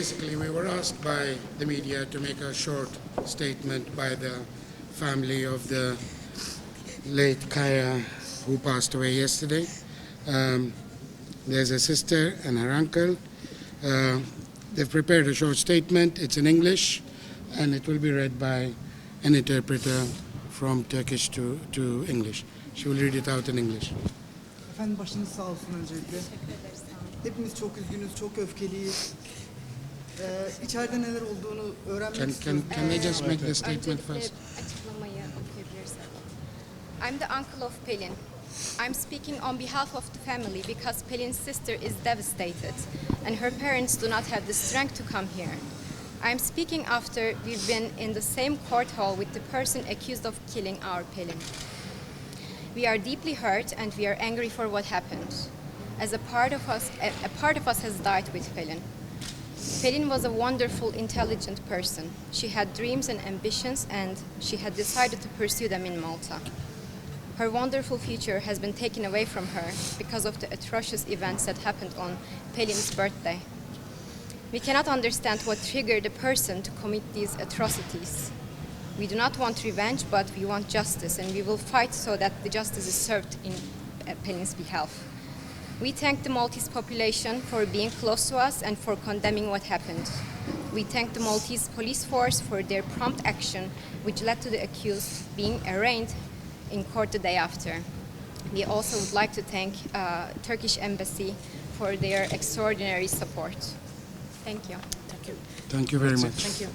basically, we were asked by the media to make a short statement by the family of the late Kaya who passed away yesterday. There's a sister and her uncle. They've prepared a short statement. It's in English, and it will be read by an interpreter from Turkish to English. She will read it out in English. Efendim başınız sağ olsun öncelikle. Hepimiz çok üzgünüz, çok öfkeliyiz. İçeride neler olduğunu öğrenmek istiyoruz. Can they just make the statement first? I'm the uncle of Pelin. I'm speaking on behalf of the family because Pelin's sister is devastated and her parents do not have the strength to come here. I'm speaking after we've been in the same court hall with the person accused of killing our Pelin. We are deeply hurt and we are angry for what happened. As a part of us has died with Pelin. Pelin was a wonderful, intelligent person. She had dreams and ambitions and she had decided to pursue them in Malta. Her wonderful future has been taken away from her because of the atrocious events that happened on Pelin's birthday. We cannot understand what triggered a person to commit these atrocities. We do not want revenge, but we want justice, and we will fight so that the justice is served in Pelin's behalf. We thank the Maltese population for being close to us and for condemning what happened. We thank the Maltese police force for their prompt action, which led to the accused being arraigned in court the day after. We also would like to thank Turkish Embassy for their extraordinary support. Thank you. Thank you. Thank you very much. Thank you.